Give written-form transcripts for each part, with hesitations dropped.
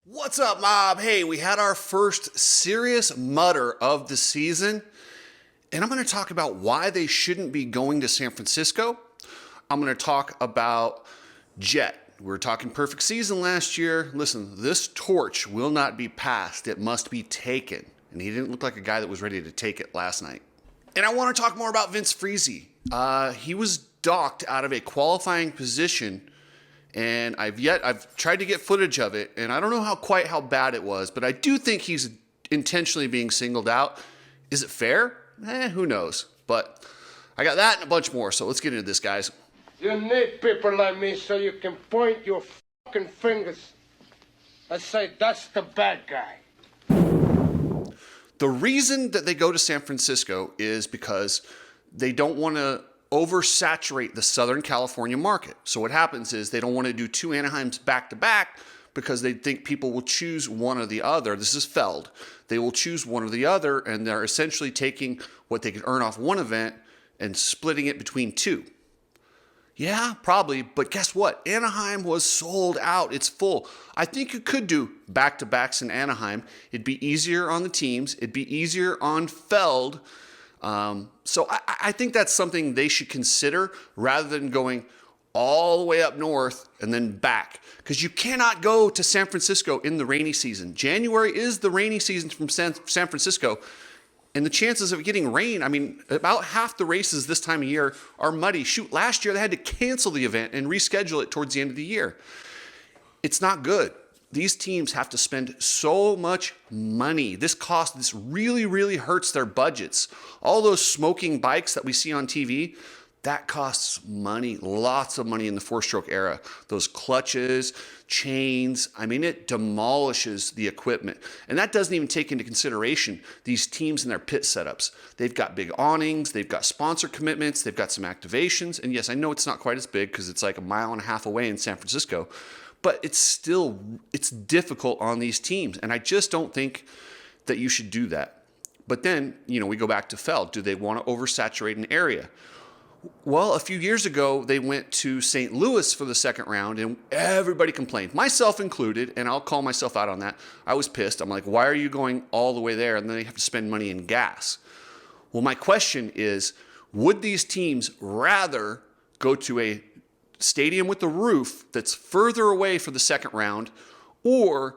What's up, mob? Hey, we had our first serious mutter of the season, and I'm going to talk about why they shouldn't be going to San Francisco. I'm going to talk about Jett. We were talking perfect season last year. Listen, this torch will not be passed. It must be taken. And he didn't look like a guy that was ready to take it last night. And I want to talk more about Vince Friese. He was docked out of a qualifying position, and I've tried to get footage of it, and I don't know quite how bad it was, but I do think he's intentionally being singled out. Is it fair? Who knows? But I got that and a bunch more, so let's get into this, guys. You need people like me so you can point your fucking fingers and say, that's the bad guy. The reason that they go to San Francisco is because they don't want to oversaturate the Southern California market. So what happens is they don't want to do two Anaheims back to back because they think people will choose one or the other. This is Feld. They will choose one or the other, and they're essentially taking what they could earn off one event and splitting it between two. Yeah, probably, but guess what? Anaheim was sold out. It's full. I think you could do back-to-backs in Anaheim. It'd be easier on the teams. It'd be easier on Feld. So I think that's something they should consider rather than going all the way up north and then back. Because you cannot go to San Francisco in the rainy season. January is the rainy season from San Francisco. And the chances of getting rain, I mean, about half the races this time of year are muddy. Shoot, last year they had to cancel the event and reschedule it towards the end of the year. It's not good. These teams have to spend so much money. This really, really hurts their budgets. All those smoking bikes that we see on TV, that costs money, lots of money in the four-stroke era. Those clutches, chains, I mean, it demolishes the equipment. And that doesn't even take into consideration these teams and their pit setups. They've got big awnings, they've got sponsor commitments, they've got some activations. And yes, I know it's not quite as big because it's like a mile and a half away in San Francisco, but it's difficult on these teams. And I just don't think that you should do that. But then, we go back to Feld. Do they want to oversaturate an area? Well, a few years ago, they went to St. Louis for the second round, and everybody complained, myself included, and I'll call myself out on that. I was pissed. I'm like, why are you going all the way there? And then they have to spend money in gas. Well, my question is, would these teams rather go to a stadium with a roof that's further away for the second round, or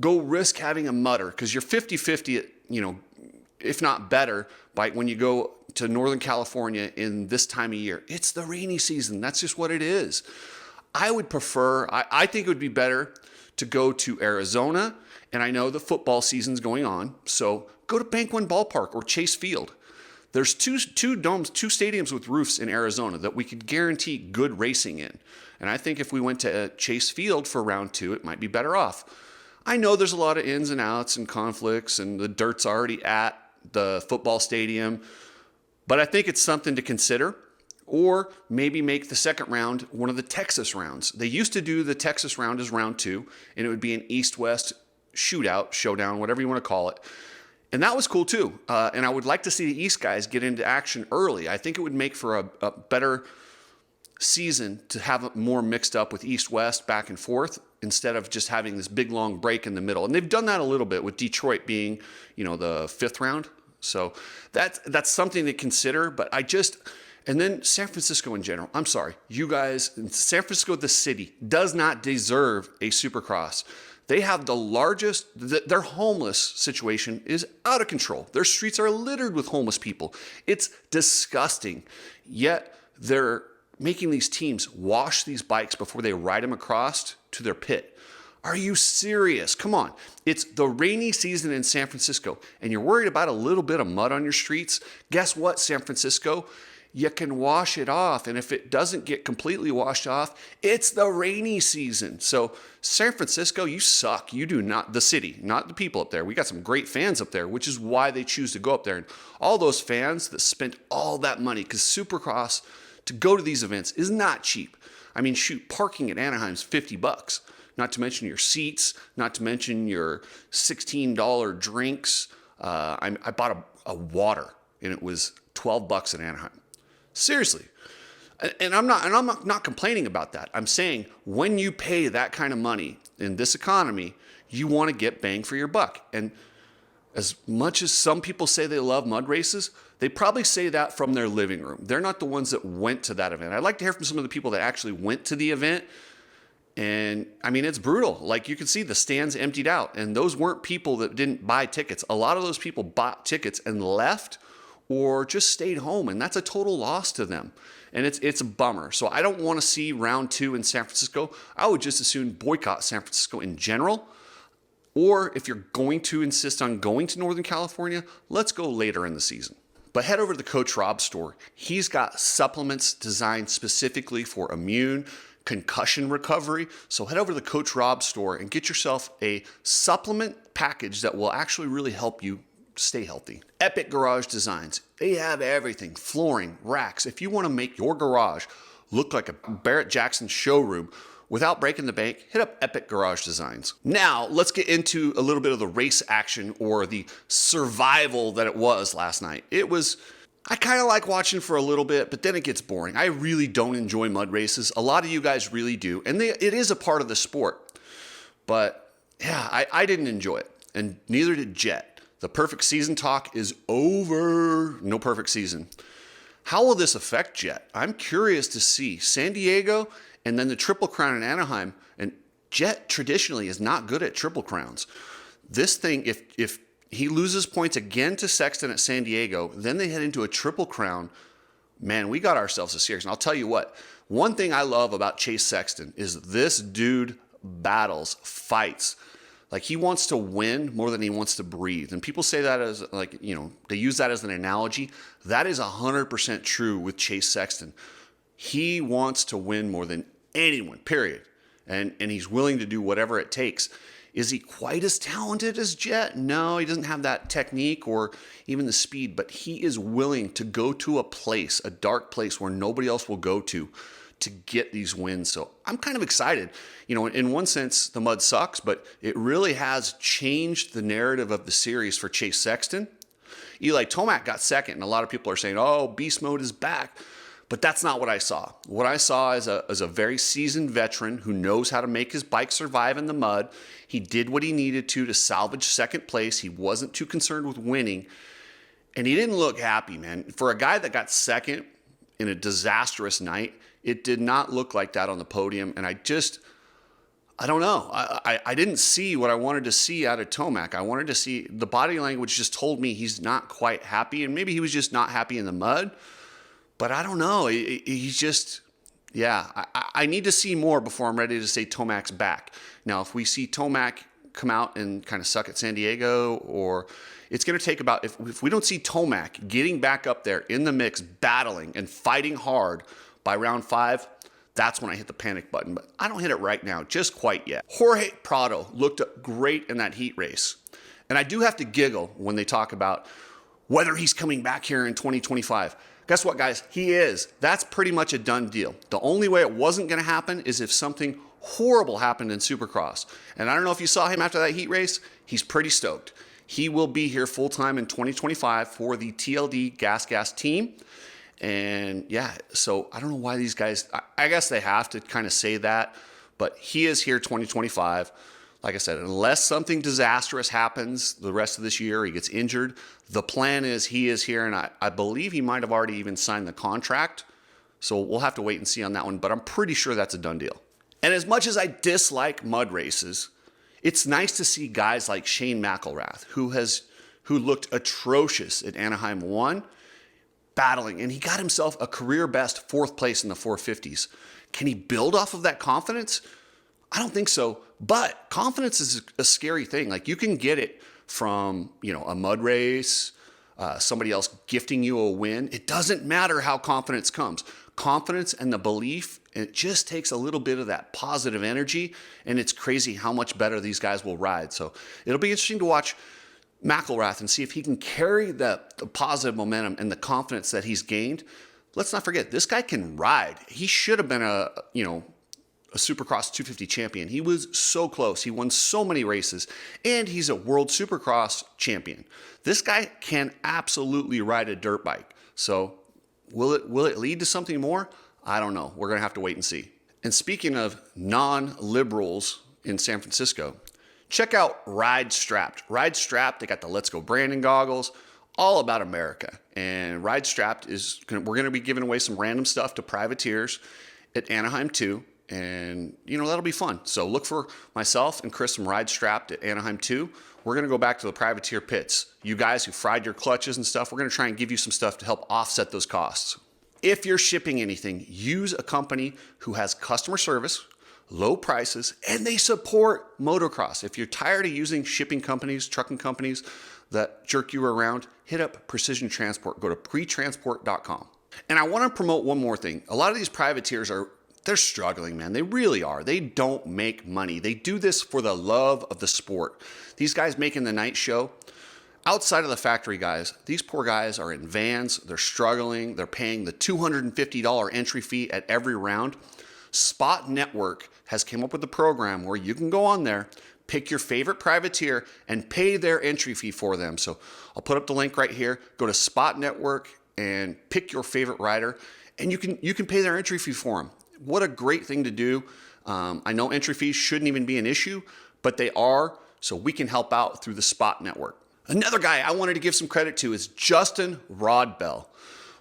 go risk having a mutter? Because you're 50-50, if not better, by when you go to Northern California in this time of year. It's the rainy season. That's just what it is. I would prefer, I think it would be better to go to Arizona, and I know the football season's going on, so go to Bank One Ballpark or Chase Field. There's two stadiums with roofs in Arizona that we could guarantee good racing in. And I think if we went to Chase Field for round two, it might be better off. I know there's a lot of ins and outs and conflicts, and the dirt's already at the football stadium, but I think it's something to consider. Or maybe make the second round one of the Texas rounds. They used to do the Texas round as round two, and it would be an east-west showdown, whatever you want to call it. And that was cool too. And I would like to see the East guys get into action early. I think it would make for a better season to have it more mixed up with East-West back and forth instead of just having this big long break in the middle. And they've done that a little bit with Detroit being, the fifth round. So that's something to consider. But and then San Francisco in general. I'm sorry, you guys, San Francisco, the city, does not deserve a Supercross. They have the largest, their homeless situation is out of control. Their streets are littered with homeless people. It's disgusting. Yet they're making these teams wash these bikes before they ride them across to their pit. Are you serious? Come on. It's the rainy season in San Francisco, and you're worried about a little bit of mud on your streets. Guess what, San Francisco? You can wash it off, and if it doesn't get completely washed off, it's the rainy season. So San Francisco, you suck. You do not, the city, not the people up there. We got some great fans up there, which is why they choose to go up there. And all those fans that spent all that money, because Supercross, to go to these events is not cheap. I mean, shoot, parking at Anaheim's $50. Not to mention your seats, not to mention your $16 drinks. I bought a water, and it was $12 in Anaheim. Seriously. And I'm not complaining about that. I'm saying when you pay that kind of money in this economy, you want to get bang for your buck. And as much as some people say they love mud races, they probably say that from their living room. They're not the ones that went to that event. I'd like to hear from some of the people that actually went to the event. And I mean, it's brutal. Like you can see the stands emptied out, and those weren't people that didn't buy tickets. A lot of those people bought tickets and left or just stayed home, and that's a total loss to them. And it's a bummer. So I don't want to see round 2 in San Francisco. I would just as soon boycott San Francisco in general. Or if you're going to insist on going to Northern California, let's go later in the season. But head over to the Coach Rob store. He's got supplements designed specifically for immune, concussion recovery. So head over to the Coach Rob store and get yourself a supplement package that will actually really help you stay healthy. Epic Garage Designs. They have everything, flooring, racks. If you want to make your garage look like a Barrett Jackson showroom without breaking the bank, hit up Epic Garage Designs. Now, let's get into a little bit of the race action or the survival that it was last night. I kind of like watching for a little bit, but then it gets boring. I really don't enjoy mud races. A lot of you guys really do, and it is a part of the sport. But yeah, I didn't enjoy it, and neither did Jett. The perfect season talk is over. No perfect season. How will this affect Jett? I'm curious to see. San Diego and then the Triple Crown in Anaheim, and Jett traditionally is not good at Triple Crowns. This thing, if he loses points again to Sexton at San Diego, then they head into a Triple Crown, man, we got ourselves a series. And I'll tell you what, one thing I love about Chase Sexton is this dude battles, fights. Like he wants to win more than he wants to breathe. And people say that as like, they use that as an analogy. That is 100% true with Chase Sexton. He wants to win more than anyone, period. And he's willing to do whatever it takes. Is he quite as talented as Jett? No, he doesn't have that technique or even the speed, but he is willing to go to a dark place where nobody else will go to get these wins. So I'm kind of excited. In one sense, the mud sucks, but it really has changed the narrative of the series for Chase Sexton. Eli Tomac got second, and a lot of people are saying, oh, beast mode is back. But that's not what I saw. What I saw is a very seasoned veteran who knows how to make his bike survive in the mud. He did what he needed to salvage second place. He wasn't too concerned with winning. And he didn't look happy, man. For a guy that got second in a disastrous night, it did not look like that on the podium. And I don't know. I didn't see what I wanted to see out of Tomac. I wanted to see, the body language just told me he's not quite happy. And maybe he was just not happy in the mud. But I don't know. He's just, I need to see more before I'm ready to say Tomac's back. Now, if we see Tomac come out and kind of suck at San Diego, or it's going to take about, if we don't see Tomac getting back up there in the mix, battling and fighting hard by round 5, that's when I hit the panic button. But I don't hit it right now, just quite yet. Jorge Prado looked great in that heat race. And I do have to giggle when they talk about whether he's coming back here in 2025. Guess what, guys? He is. That's pretty much a done deal. The only way it wasn't going to happen is if something horrible happened in Supercross. And I don't know if you saw him after that heat race. He's pretty stoked. He will be here full-time in 2025 for the TLD Gas team. And yeah, so I don't know why these guys, I guess they have to kind of say that, but he is here 2025. Like I said, unless something disastrous happens the rest of this year, he gets injured, the plan is he is here, and I believe he might have already even signed the contract. So we'll have to wait and see on that one, but I'm pretty sure that's a done deal. And as much as I dislike mud races, it's nice to see guys like Shane McElrath, who looked atrocious at Anaheim 1, battling, and he got himself a career best 4th place in the 450s. Can he build off of that confidence? I don't think so, but confidence is a scary thing. Like you can get it from, a mud race, somebody else gifting you a win. It doesn't matter how confidence comes. Confidence and the belief, it just takes a little bit of that positive energy, and it's crazy how much better these guys will ride. So it'll be interesting to watch McElrath and see if he can carry the positive momentum and the confidence that he's gained. Let's not forget, this guy can ride. He should have been a Supercross 250 champion. He was so close. He won so many races, and he's a world Supercross champion. This guy can absolutely ride a dirt bike. So will it lead to something more? I don't know. We're going to have to wait and see. And speaking of non-liberals in San Francisco, check out Ride Strapped. Ride Strapped, they got the Let's Go Brandon goggles, all about America. And Ride Strapped we're going to be giving away some random stuff to privateers at Anaheim 2. And, that'll be fun. So look for myself and Chris from Ride Strapped at Anaheim 2. We're going to go back to the privateer pits. You guys who fried your clutches and stuff, we're going to try and give you some stuff to help offset those costs. If you're shipping anything, use a company who has customer service, low prices, and they support motocross. If you're tired of using shipping companies, trucking companies that jerk you around, hit up Precision Transport. Go to pretransport.com. And I want to promote one more thing. A lot of these privateers they're struggling, man. They really are. They don't make money. They do this for the love of the sport. These guys making the night show, outside of the factory guys, these poor guys are in vans. They're struggling. They're paying the $250 entry fee at every round. Spot Network has came up with a program where you can go on there, pick your favorite privateer, and pay their entry fee for them. So I'll put up the link right here. Go to Spot Network and pick your favorite rider, and you can pay their entry fee for them. What a great thing to do. I know entry fees shouldn't even be an issue, but they are, so we can help out through the Spot Network. Another guy I wanted to give some credit to is Justin Rodbell.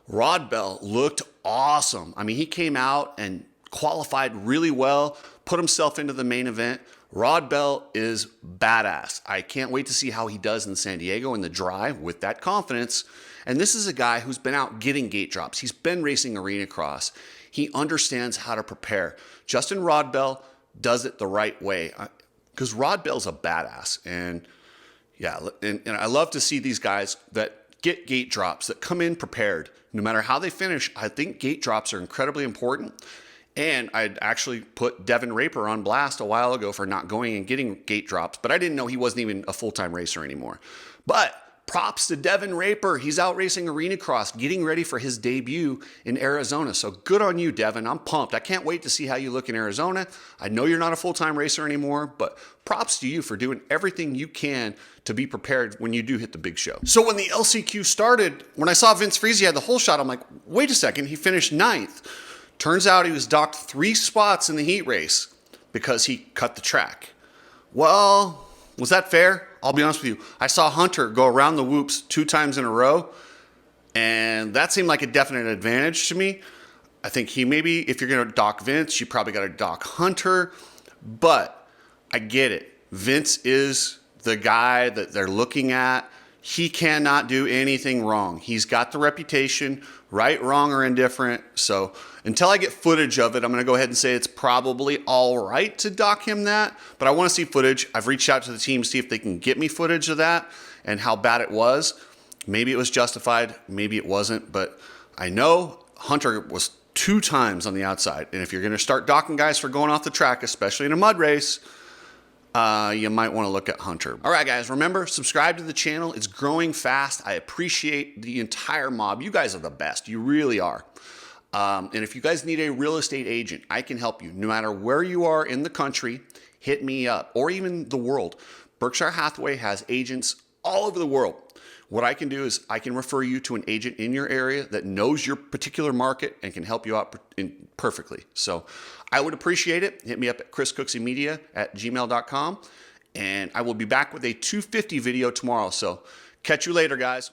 Rodbell looked awesome. I mean, he came out and qualified really well, put himself into the main event. Rodbell is badass. I can't wait to see how he does in San Diego in the dry with that confidence. And this is a guy who's been out getting gate drops. He's been racing arena cross. He understands how to prepare. Justin Rodbell does it the right way because Rodbell's a badass. And yeah, and I love to see these guys that get gate drops, that come in prepared. No matter how they finish, I think gate drops are incredibly important. And I'd actually put Devin Raper on blast a while ago for not going and getting gate drops, but I didn't know he wasn't even a full-time racer anymore. But props to Devin Raper. He's out racing arena cross, getting ready for his debut in Arizona. So good on you, Devin. I'm pumped. I can't wait to see how you look in Arizona. I know you're not a full-time racer anymore, but props to you for doing everything you can to be prepared when you do hit the big show. So when the LCQ started, when I saw Vince Friese had the whole shot, I'm like, wait a second, he finished 9th. Turns out he was docked 3 spots in the heat race because he cut the track. Well, was that fair? I'll be honest with you. I saw Hunter go around the whoops 2 times in a row, and that seemed like a definite advantage to me. I think if you're going to dock Vince, you probably got to dock Hunter, but I get it. Vince is the guy that they're looking at. He cannot do anything wrong. He's got the reputation, right, wrong, or indifferent. So until I get footage of it, I'm going to go ahead and say it's probably all right to dock him that. But I want to see footage. I've reached out to the team to see if they can get me footage of that and how bad it was. Maybe it was justified. Maybe it wasn't. But I know Hunter was 2 times on the outside. And if you're going to start docking guys for going off the track, especially in a mud race, you might want to look at Hunter. All right, guys, remember, subscribe to the channel. It's growing fast. I appreciate the entire mob. You guys are the best. You really are. And if you guys need a real estate agent, I can help you. No matter where you are in the country, hit me up, or even the world. Berkshire Hathaway has agents all over the world. What I can do is I can refer you to an agent in your area that knows your particular market and can help you out perfectly. So I would appreciate it. Hit me up at chriscookseymedia@gmail.com. And I will be back with a 250 video tomorrow. So catch you later, guys.